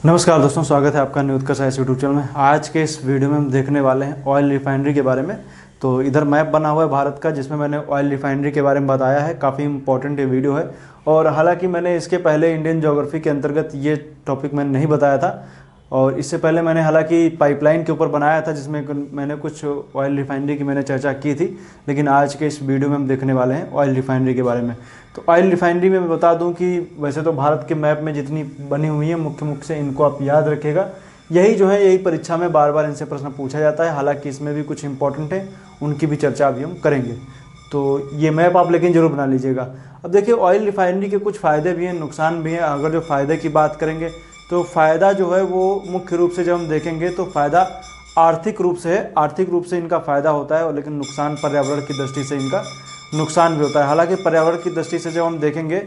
नमस्कार दोस्तों, स्वागत है आपका न्यूज़ का साइंस यूट्यूब चैनल में। आज के इस वीडियो में हम देखने वाले हैं ऑयल रिफाइनरी के बारे में। तो इधर मैप बना हुआ है भारत का, जिसमें मैंने ऑयल रिफाइनरी के बारे में बताया है। काफ़ी इंपॉर्टेंट ये वीडियो है। और हालांकि मैंने इसके पहले इंडियन ज्योग्राफी के अंतर्गत ये टॉपिक मैंने नहीं बताया था, और इससे पहले मैंने हालांकि पाइपलाइन के ऊपर बनाया था, जिसमें मैंने कुछ ऑयल रिफाइनरी की मैंने चर्चा की थी। लेकिन आज के इस वीडियो में हम देखने वाले हैं ऑयल रिफाइनरी के बारे में। तो ऑयल रिफाइनरी में मैं बता दूं कि वैसे तो भारत के मैप में जितनी बनी हुई है मुख्य मुख्य से, इनको आप याद रखिएगा। यही जो है, यही परीक्षा में बार बार इनसे प्रश्न पूछा जाता है। हालांकि इसमें भी कुछ इंपॉर्टेंट है, उनकी भी चर्चा अभी हम करेंगे। तो ये मैप आप लेकिन जरूर बना लीजिएगा। अब देखिए, ऑयल रिफाइनरी के कुछ फ़ायदे भी हैं, नुकसान भी हैं। अगर जो फ़ायदे की बात करेंगे तो फ़ायदा जो है वो मुख्य रूप से जब हम देखेंगे तो फ़ायदा आर्थिक रूप से है। आर्थिक रूप से इनका फ़ायदा होता है, और लेकिन नुकसान पर्यावरण की दृष्टि से इनका नुकसान भी होता है। हालांकि पर्यावरण की दृष्टि से जब हम देखेंगे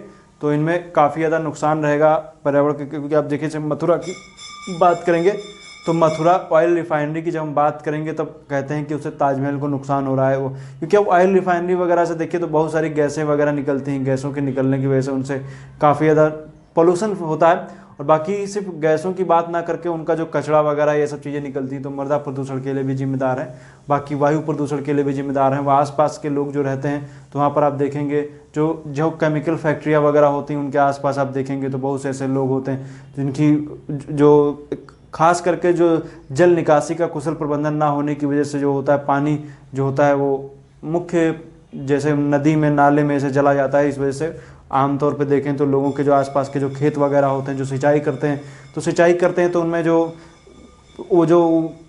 तो इनमें काफ़ी ज़्यादा नुकसान रहेगा पर्यावरण के, क्योंकि आप देखिए जब मथुरा की बात करेंगे तो मथुरा ऑयल रिफाइनरी की जब हम बात करेंगे तब कहते हैं कि उससे ताजमहल को नुकसान हो रहा है वो, क्योंकि अब ऑयल रिफाइनरी वगैरह से देखिए तो बहुत सारी गैसें वगैरह निकलती हैं। गैसों के निकलने की वजह से उनसे काफ़ी ज़्यादा पोल्यूशन होता है। और बाकी सिर्फ गैसों की बात ना करके उनका जो कचरा वगैरह ये सब चीज़ें निकलती हैं तो मृदा प्रदूषण के लिए भी जिम्मेदार है। बाकी वायु प्रदूषण के लिए भी जिम्मेदार हैं। वहाँ आसपास के लोग जो रहते हैं तो वहाँ पर आप देखेंगे जो जो केमिकल फैक्ट्रियाँ वगैरह होती हैं उनके आसपास आप देखेंगे तो बहुत से ऐसे लोग होते हैं जिनकी जो खास करके जो जल निकासी का कुशल प्रबंधन ना होने की वजह से जो होता है, पानी जो होता है वो मुख्य जैसे नदी में नाले में से चला जाता है। इस वजह से आमतौर पे देखें तो लोगों के जो आसपास के जो खेत वगैरह होते हैं, जो सिंचाई करते हैं तो उनमें जो वो जो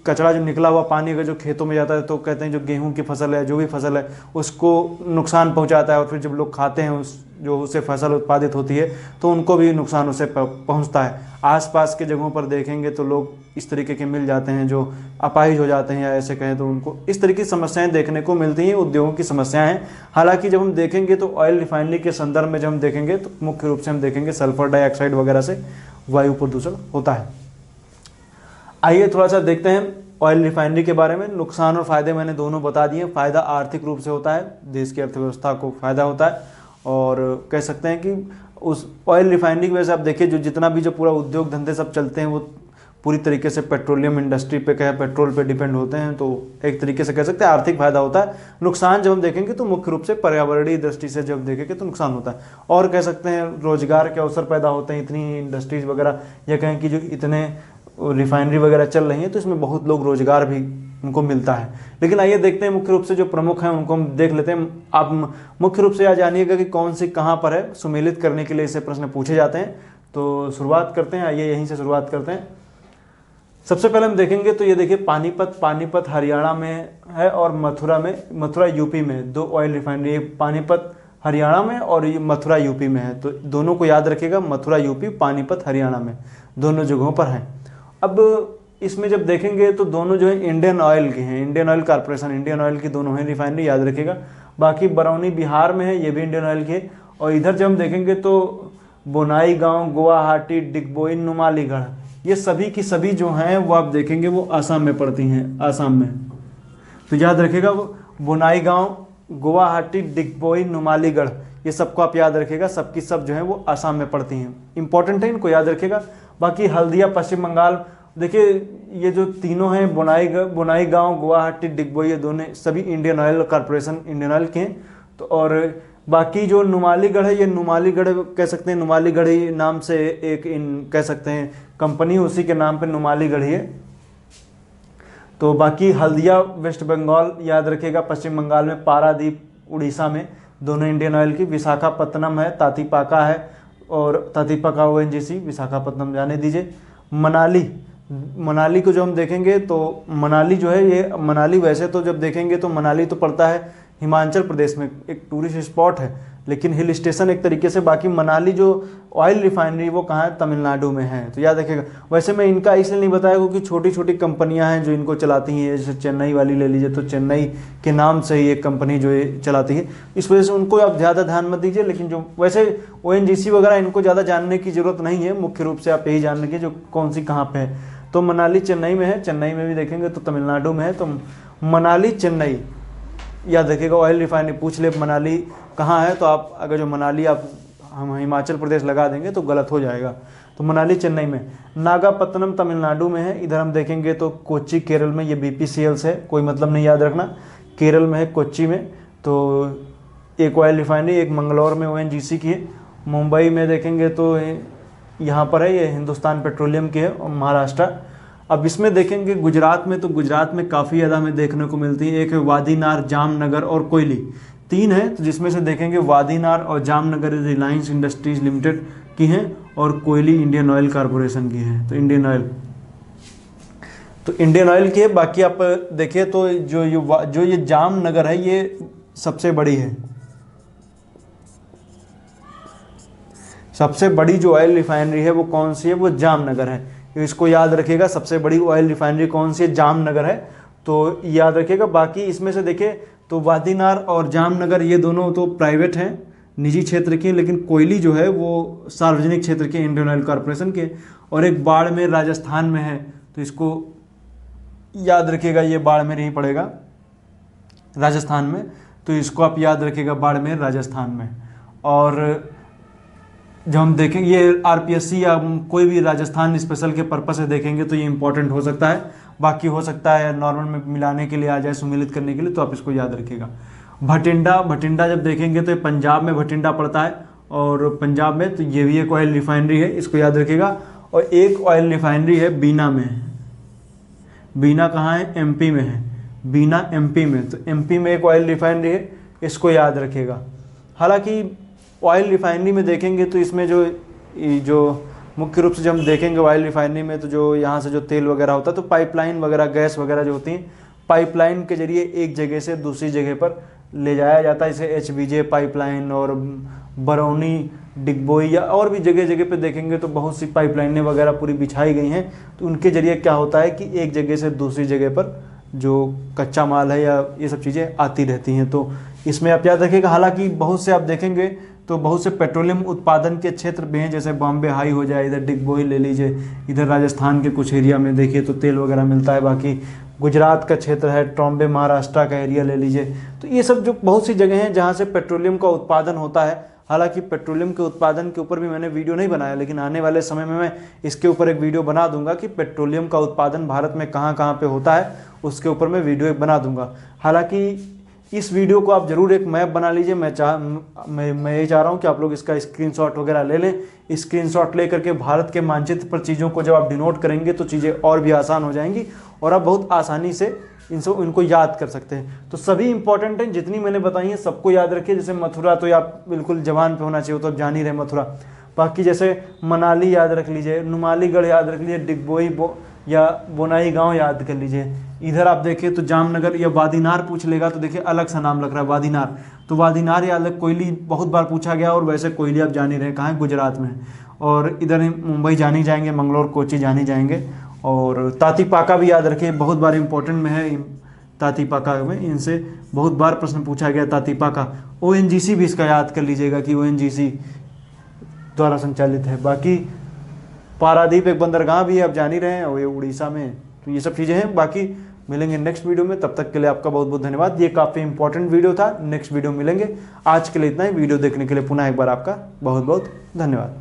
कचरा जो निकला हुआ पानी अगर जो खेतों में जाता है तो कहते हैं जो गेहूं की फसल है, जो भी फसल है, उसको नुकसान पहुंचाता है। और फिर जब लोग खाते हैं उससे फसल उत्पादित होती है तो उनको भी नुकसान उससे पहुंचता है। आसपास के जगहों पर देखेंगे तो लोग इस तरीके के मिल जाते हैं जो अपाहिज हो जाते हैं, या ऐसे कहें तो उनको इस तरीके की समस्याएं देखने को मिलती हैं। उद्योगों की समस्याएं हैं। हालांकि जब हम देखेंगे तो ऑयल रिफाइनरी के संदर्भ में जब हम देखेंगे तो मुख्य रूप से हम देखेंगे सल्फर डाइऑक्साइड वगैरह से वायु प्रदूषण होता है। आइए थोड़ा सा देखते हैं ऑयल रिफाइनरी के बारे में। नुकसान और फायदे मैंने दोनों बता दिए। फायदा आर्थिक रूप से होता है, देश की अर्थव्यवस्था को फायदा होता है। और कह सकते हैं कि उस ऑयल रिफाइनरी की वजह से आप देखिए जो जितना भी जो पूरा उद्योग धंधे सब चलते हैं वो पूरी तरीके से पेट्रोलियम इंडस्ट्री पे कहे पेट्रोल पे डिपेंड होते हैं। तो एक तरीके से कह सकते हैं आर्थिक फायदा होता है। नुकसान जब हम देखेंगे तो मुख्य रूप से पर्यावरणीय दृष्टि से जब देखेंगे तो नुकसान होता है। और कह सकते हैं रोजगार के अवसर पैदा होते हैं। इतनी इंडस्ट्रीज वगैरह या कहें कि जो इतने रिफाइनरी वगैरह चल रही है तो इसमें बहुत लोग रोजगार भी उनको मिलता है। लेकिन आइए देखते हैं मुख्य रूप से जो प्रमुख हैं उनको हम देख लेते हैं। आप मुख्य रूप से यह जानिएगा कि कौन सी कहाँ पर है, सुमेलित करने के लिए इसे प्रश्न पूछे जाते हैं। तो शुरुआत करते हैं, आइए यहीं से शुरुआत करते हैं। सबसे पहले हम देखेंगे तो ये देखिए पानीपत हरियाणा में है और मथुरा यूपी में। दो ऑयल रिफाइनरी, पानीपत हरियाणा में और ये मथुरा यूपी में है। तो दोनों को याद रखिएगा, मथुरा यूपी, पानीपत हरियाणा में, दोनों जगहों पर हैं। अब इसमें जब देखेंगे तो दोनों जो है इंडियन ऑयल के हैं, Indian oil corporation, Indian oil की दोनों हैं रिफाइनरी, याद रखिएगा। बाकी बरौनी बिहार में है, ये भी इंडियन ऑयल की है। और इधर जब हम देखेंगे तो बोनाईगांव, गुवाहाटी, डिगबोई, नुमालीगढ़, ये सभी की सभी जो हैं वो आप देखेंगे वो आसाम में पड़ती हैं, आसाम में। तो याद रखिएगा वो बोनाईगांव, गुवाहाटी, डिगबोई, नुमालीगढ़, ये सबको आप याद रखिएगा। सबकी सब जो है वो आसाम में पड़ती हैं। इंपॉर्टेंट है, इनको याद रखिएगा। बाकी हल्दिया पश्चिम बंगाल, देखिए ये जो तीनों हैं बोनाईगांव, गुवाहाटी, डिगबोई, ये दोनों सभी Indian oil corporation, Indian oil के हैं। तो और बाकी जो नुमालीगढ़ है, ये नुमालीगढ़ कह सकते हैं, नुमालीगढ़ ही नाम से एक कह सकते हैं कंपनी, उसी के नाम पे नुमालीगढ़ है। तो बाकी हल्दिया वेस्ट बंगाल, याद रखिएगा, पश्चिम बंगाल में, पारादीप उड़ीसा में, दोनों इंडियन ऑयल की। विशाखापत्तनम है, तातीपाका है, और तातीपाका ओएनजीसी, विशाखापत्तनम जाने दीजिए। मनाली को जो हम देखेंगे तो मनाली जो है, ये मनाली वैसे तो जब देखेंगे तो मनाली तो पड़ता है हिमाचल प्रदेश में, एक टूरिस्ट स्पॉट है, लेकिन हिल स्टेशन एक तरीके से। बाकी मनाली जो ऑयल रिफाइनरी वो कहाँ है, तमिलनाडु में है। तो याद रखिएगा। वैसे मैं इनका इसलिए नहीं बताया क्योंकि छोटी छोटी कंपनियां हैं जो इनको चलाती हैं। जैसे चेन्नई वाली ले लीजिए, तो चेन्नई के नाम से ही एक कंपनी जो ये चलाती है, इस वजह से उनको आप ज़्यादा ध्यान मत दीजिए। लेकिन जो वैसे ओएनजीसी वगैरह इनको ज़्यादा जानने की ज़रूरत नहीं है। मुख्य रूप से आप यही जान लीजिए जो कौन सी कहाँ पर है। तो मनाली चेन्नई में है, चेन्नई में भी देखेंगे तो तमिलनाडु में है। तो मनाली चेन्नई याद रखिएगा। ऑयल रिफाइनरी पूछ ले मनाली कहाँ है, तो आप अगर जो मनाली आप हम हिमाचल प्रदेश लगा देंगे तो गलत हो जाएगा। तो मनाली चेन्नई में, नागापत्तनम तमिलनाडु में है। इधर हम देखेंगे तो कोच्चि केरल में, ये BPCL से कोई मतलब नहीं, याद रखना। केरल में है, कोच्चि में। तो एक ऑयल रिफाइनरी, एक मंगलौर में ONGC की है। मुंबई में देखेंगे तो यहाँ पर है, ये हिंदुस्तान पेट्रोलियम की है, और महाराष्ट्र। अब इसमें देखेंगे गुजरात में, तो गुजरात में काफ़ी ज़्यादा हमें देखने को मिलती है। एक है वादीनार, जामनगर और कोयली, 3 है। तो जिसमें से देखेंगे वादीनार और जामनगर रिलायंस इंडस्ट्रीज लिमिटेड की हैं, और कोयली इंडियन ऑयल कॉरपोरेशन की है। तो इंडियन ऑयल की है। बाकी आप देखिए तो जो ये जामनगर है, ये सबसे बड़ी है। सबसे बड़ी जो ऑयल रिफाइनरी है वो कौन सी है? वो जामनगर है। इसको याद रखिएगा, सबसे बड़ी ऑयल रिफाइनरी कौन सी है? जामनगर है। तो याद रखिएगा। बाकी इसमें से देखिए तो वादीनार और जामनगर ये दोनों तो प्राइवेट हैं, निजी क्षेत्र के, लेकिन कोयली जो है वो सार्वजनिक क्षेत्र के, इंडियन ऑयल कॉरपोरेशन के। और एक बाड़मेर राजस्थान में है, तो इसको याद रखिएगा, ये बाड़मेर ही पड़ेगा राजस्थान में। तो इसको आप याद रखिएगा, बाड़मेर राजस्थान में। और जब हम देखेंगे ये RPSC या कोई भी राजस्थान स्पेशल के पर्पस से देखेंगे तो ये इंपॉर्टेंट हो सकता है। बाकी हो सकता है नॉर्मल में मिलाने के लिए आ जाए, सुमेलित करने के लिए, तो आप इसको याद रखिएगा। भटिंडा जब देखेंगे तो ये पंजाब में भटिंडा पड़ता है, और पंजाब में, तो ये भी एक ऑयल रिफाइनरी है, इसको याद रखिएगा। और एक ऑयल रिफाइनरी है बीना में। बीना कहाँ है? MP में है। बीना MP में। तो MP में एक ऑयल रिफाइनरी है, इसको याद रखिएगा। हालांकि ऑयल रिफाइनरी में देखेंगे तो इसमें जो मुख्य रूप से जब हम देखेंगे ऑयल रिफाइनरी में, तो जो यहाँ से जो तेल वगैरह होता है, तो पाइपलाइन वगैरह, गैस वगैरह जो होती हैं, पाइपलाइन के जरिए एक जगह से दूसरी जगह पर ले जाया जाता है। जैसे HBJ पाइपलाइन और बरौनी, डिगबोई, या और भी जगह जगह पे देखेंगे तो बहुत सी पाइपलाइनें वगैरह पूरी बिछाई गई हैं। तो उनके जरिए क्या होता है कि एक जगह से दूसरी जगह पर जो कच्चा माल है या ये सब चीज़ें आती रहती हैं। तो इसमें आप याद रखिएगा। हालांकि बहुत से आप देखेंगे तो बहुत से पेट्रोलियम उत्पादन के क्षेत्र भी हैं, जैसे बॉम्बे हाई हो जाए, इधर डिगबोई ले लीजिए, इधर राजस्थान के कुछ एरिया में देखिए तो तेल वगैरह मिलता है। बाकी गुजरात का क्षेत्र है, ट्रॉम्बे महाराष्ट्र का एरिया ले लीजिए। तो ये सब जो बहुत सी जगह हैं जहाँ से पेट्रोलियम का उत्पादन होता है। हालांकि पेट्रोलियम के उत्पादन के ऊपर भी मैंने वीडियो नहीं बनाया, लेकिन आने वाले समय में मैं इसके ऊपर एक वीडियो बना दूंगा कि पेट्रोलियम का उत्पादन भारत में कहाँ कहाँ पे होता है, उसके ऊपर मैं वीडियो बना दूंगा। हालांकि इस वीडियो को आप ज़रूर एक मैप बना लीजिए। मैं ये चाह रहा हूँ कि आप लोग इसका स्क्रीनशॉट वगैरह ले लें। स्क्रीनशॉट ले करके भारत के मानचित्र पर चीज़ों को जब आप डिनोट करेंगे तो चीज़ें और भी आसान हो जाएंगी, और आप बहुत आसानी से इनको याद कर सकते हैं। तो सभी इंपॉर्टेंट हैं, जितनी मैंने बताई हैं सबको याद रखिए। जैसे मथुरा तो आप बिल्कुल जबान पे होना चाहिए, तो आप जान ही रहे मथुरा। बाकी जैसे मनाली याद रख लीजिए, नुमालीगढ़ याद रख लीजिए, डिगबोई या बोनाई गांव याद कर लीजिए। इधर आप देखिए तो जामनगर या वादीनार पूछ लेगा तो देखिए अलग सा नाम लग रहा है, वादीनार। तो वादीनार याद रख। कोयली बहुत बार पूछा गया, और वैसे कोयली आप जान ही रहे कहाँ है, गुजरात में। और इधर मुंबई जानी जाएंगे, मंगलोर, कोच्चि जानी जाएंगे। और तातीपाका भी याद रखिए, बहुत बार इंपॉर्टेंट में है तातीपाका में, इनसे बहुत बार प्रश्न पूछा गया तातीपाका। ONGC भी इसका याद कर लीजिएगा कि ONGC द्वारा संचालित है। बाकी पारादीप एक बंदरगाह भी है, आप जान ही रहे हैं, और ये उड़ीसा में। तो ये सब चीज़ें हैं। बाकी मिलेंगे नेक्स्ट वीडियो में, तब तक के लिए आपका बहुत बहुत धन्यवाद। ये काफ़ी इंपॉर्टेंट वीडियो था, नेक्स्ट वीडियो मिलेंगे। आज के लिए इतना ही। वीडियो देखने के लिए पुनः एक बार आपका बहुत बहुत धन्यवाद।